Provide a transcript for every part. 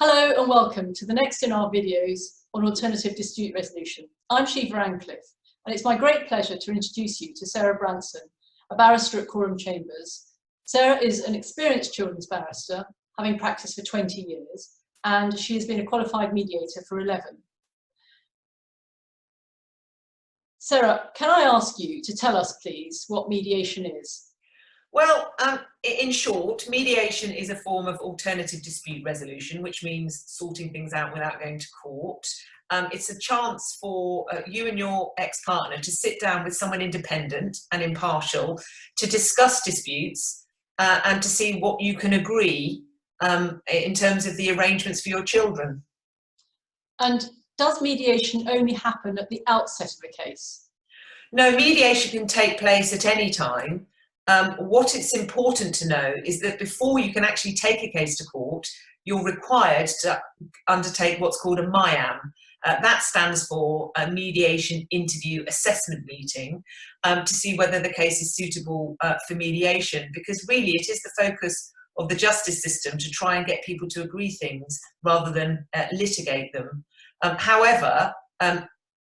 Hello and welcome to the next in our videos on alternative dispute resolution. I'm Shiva Ancliffe, and it's my great pleasure to introduce you to Sarah Branson, a barrister at Coram Chambers. Sarah is an experienced children's barrister, having practiced for 20 years, and she has been a qualified mediator for 11. Sarah, can I ask you to tell us, please, what mediation is? Well, in short, mediation is a form of alternative dispute resolution, which means sorting things out without going to court. It's a chance for you and your ex-partner to sit down with someone independent and impartial to discuss disputes and to see what you can agree in terms of the arrangements for your children. And does mediation only happen at the outset of a case? No, mediation can take place at any time. What it's important to know is that before you can actually take a case to court, you're required to undertake what's called a MIAM. That stands for a mediation interview assessment meeting to see whether the case is suitable for mediation, because really it is the focus of the justice system to try and get people to agree things rather than litigate them. However,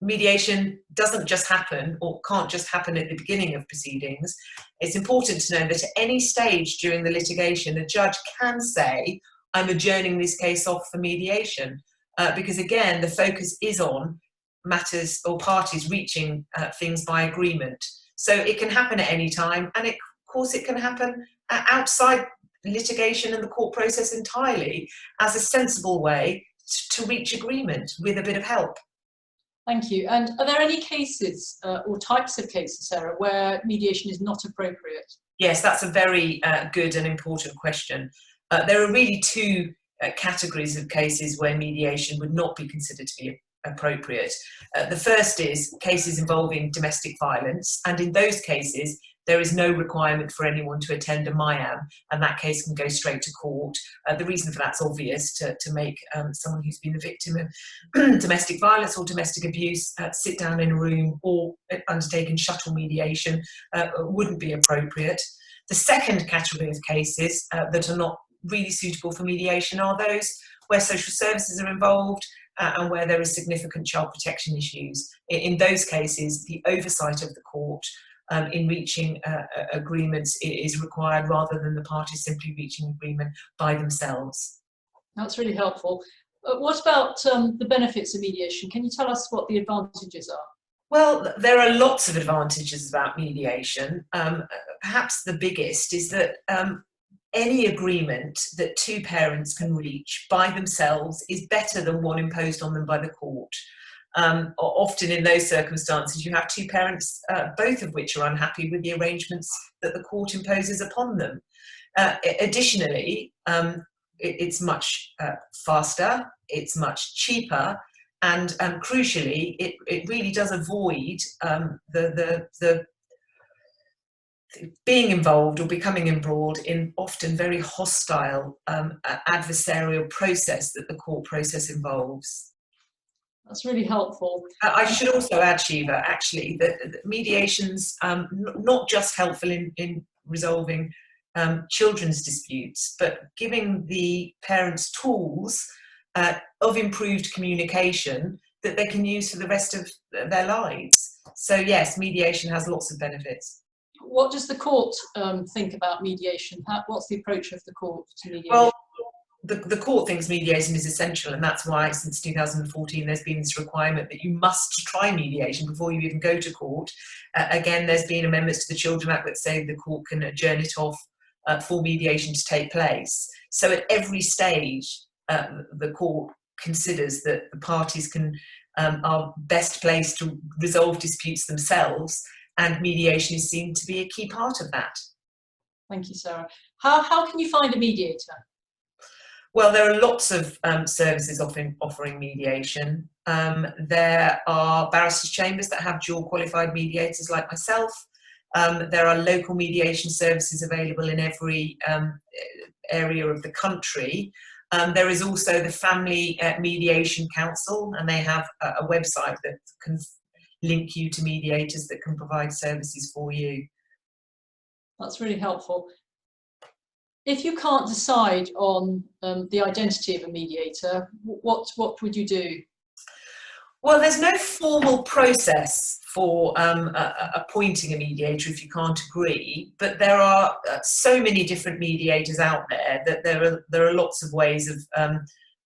mediation doesn't just happen or can't just happen at the beginning of proceedings. It's important to know that at any stage during the litigation, a judge can say, I'm adjourning this case off for mediation, because again, the focus is on matters or parties reaching things by agreement. So it can happen at any time, and of course it can happen outside litigation and the court process entirely as a sensible way to reach agreement with a bit of help. Thank you. And are there any cases or types of cases, Sarah, where mediation is not appropriate? Yes, that's a very good and important question. There are really two categories of cases where mediation would not be considered to be appropriate. The first is cases involving domestic violence, and in those cases there is no requirement for anyone to attend a MIAM, and that case can go straight to court. The reason for that's obvious, to make someone who's been the victim of domestic violence or domestic abuse sit down in a room or undertaking shuttle mediation wouldn't be appropriate. The second category of cases that are not really suitable for mediation are those where social services are involved and where there is significant child protection issues. In those cases, the oversight of the court in reaching agreements is required rather than the parties simply reaching agreement by themselves. That's really helpful. What about the benefits of mediation? Can you tell us what the advantages are? Well, there are lots of advantages about mediation. Perhaps the biggest is that any agreement that two parents can reach by themselves is better than one imposed on them by the court. Often in those circumstances, you have two parents, both of which are unhappy with the arrangements that the court imposes upon them. Additionally, it's much faster, it's much cheaper, and crucially, it really does avoid the being involved or becoming embroiled in often very hostile adversarial process that the court process involves. That's really helpful. I should also add, Shiva, actually, that mediation's not just helpful in resolving children's disputes, but giving the parents tools of improved communication that they can use for the rest of their lives. So yes, mediation has lots of benefits. What does the court think about mediation? What's the approach of the court to mediation? Well, the court thinks mediation is essential, and that's why since 2014 there's been this requirement that you must try mediation before you even go to court. Again, there's been amendments to the Children Act that say the court can adjourn it off for mediation to take place. So at every stage, the court considers that the parties are best placed to resolve disputes themselves, and mediation is seen to be a key part of that. Thank you, Sarah. How can you find a mediator? Well, there are lots of services offering mediation. There are barristers' chambers that have dual qualified mediators like myself. There are local mediation services available in every area of the country. There is also the Family Mediation Council, and they have a website that can link you to mediators that can provide services for you. That's really helpful. If you can't decide on the identity of a mediator, what would you do? Well, there's no formal process for appointing a mediator if you can't agree, but there are so many different mediators out there that there are lots of ways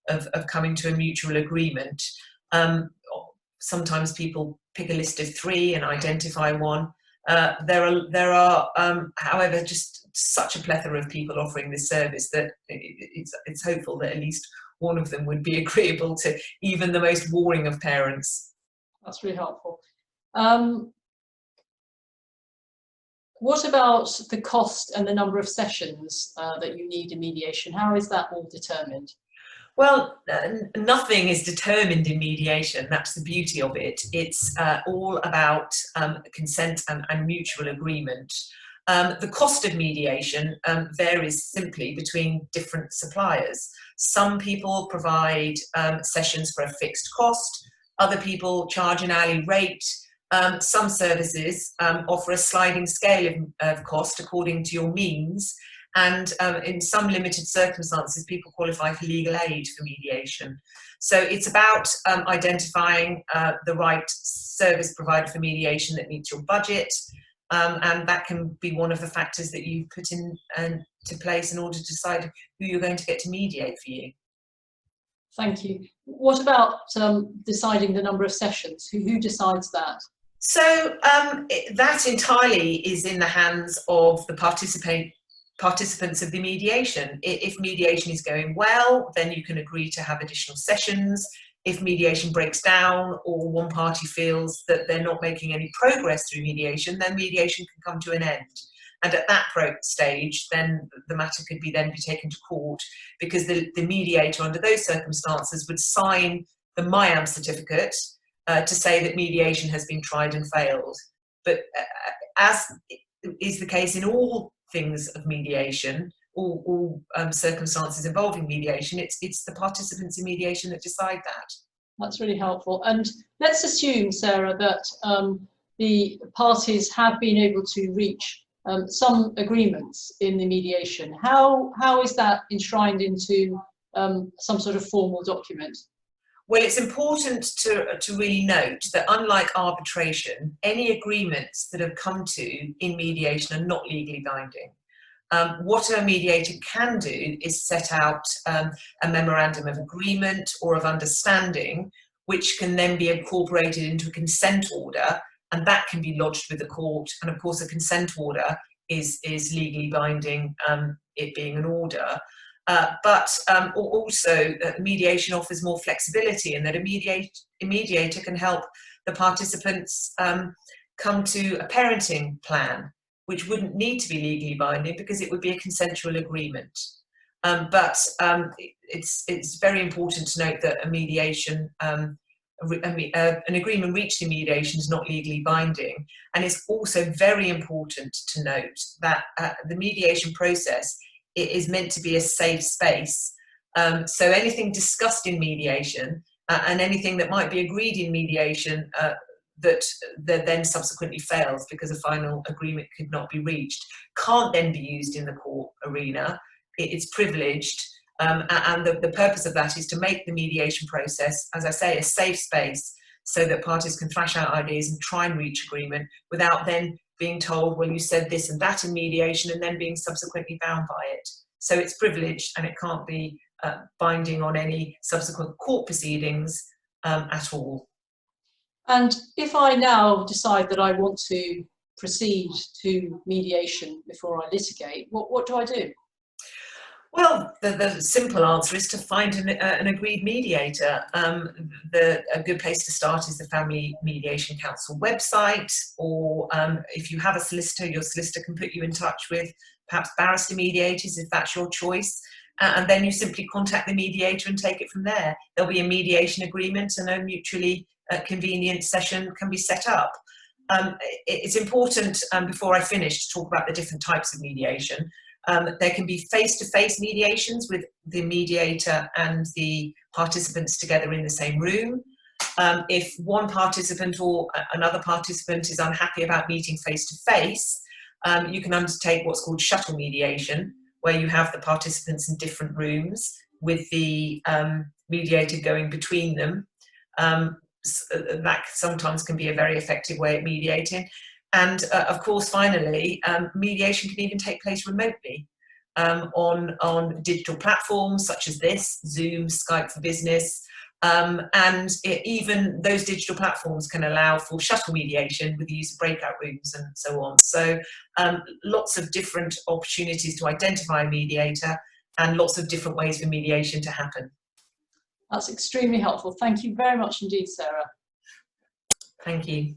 of coming to a mutual agreement. Sometimes people pick a list of 3 and identify one. There are, however, just such a plethora of people offering this service that it's hopeful that at least one of them would be agreeable to even the most warring of parents. That's really helpful. What about the cost and the number of sessions that you need in mediation? How is that all determined? Well, nothing is determined in mediation. That's the beauty of it. It's all about consent and mutual agreement. The cost of mediation varies simply between different suppliers. Some people provide sessions for a fixed cost. Other people charge an hourly rate. Some services offer a sliding scale of cost according to your means. And in some limited circumstances, people qualify for legal aid for mediation. So it's about identifying the right service provider for mediation that meets your budget. And that can be one of the factors that you put into place in order to decide who you're going to get to mediate for you. Thank you. What about deciding the number of sessions? Who decides that? So that entirely is in the hands of the participants of the mediation. If mediation is going well, then you can agree to have additional sessions. If mediation breaks down or one party feels that they're not making any progress through mediation, then mediation can come to an end. And at that stage, then the matter could be taken to court, because the mediator under those circumstances would sign the MIAM certificate to say that mediation has been tried and failed. But as is the case in all things of mediation, all circumstances involving mediation, it's the participants in mediation that decide that. That's really helpful. And let's assume, Sarah, that the parties have been able to reach some agreements in the mediation. How is that enshrined into some sort of formal document? Well, it's important to really note that unlike arbitration, any agreements that have come to in mediation are not legally binding. What a mediator can do is set out a memorandum of agreement or of understanding, which can then be incorporated into a consent order, and that can be lodged with the court. And of course, a consent order is legally binding, it being an order. But also, mediation offers more flexibility in that a mediator can help the participants come to a parenting plan, which wouldn't need to be legally binding because it would be a consensual agreement. But it's very important to note that a mediation, an agreement reached in mediation is not legally binding. And it's also very important to note that the mediation process is meant to be a safe space. So anything discussed in mediation and anything that might be agreed in mediation that then subsequently fails because a final agreement could not be reached, can't then be used in the court arena. It's privileged, and the purpose of that is to make the mediation process, as I say, a safe space so that parties can thrash out ideas and try and reach agreement without then being told, well, you said this and that in mediation, and then being subsequently bound by it. So it's privileged and it can't be binding on any subsequent court proceedings at all. And if I now decide that I want to proceed to mediation before I litigate, what do I do? Well, the simple answer is to find an agreed mediator. A good place to start is the Family Mediation Council website, or if you have a solicitor, your solicitor can put you in touch with perhaps barrister mediators if that's your choice. And then you simply contact the mediator and take it from there. There'll be a mediation agreement and a mutually convenient session can be set up. It's important, before I finish, to talk about the different types of mediation. There can be face-to-face mediations with the mediator and the participants together in the same room. If one participant or another participant is unhappy about meeting face-to-face, you can undertake what's called shuttle mediation, where you have the participants in different rooms with the mediator going between them. That sometimes can be a very effective way of mediating. And of course, finally, mediation can even take place remotely on digital platforms such as this, Zoom, Skype for Business. Even those digital platforms can allow for shuttle mediation with the use of breakout rooms and so on. So lots of different opportunities to identify a mediator and lots of different ways for mediation to happen. That's extremely helpful. Thank you very much indeed, Sarah. Thank you.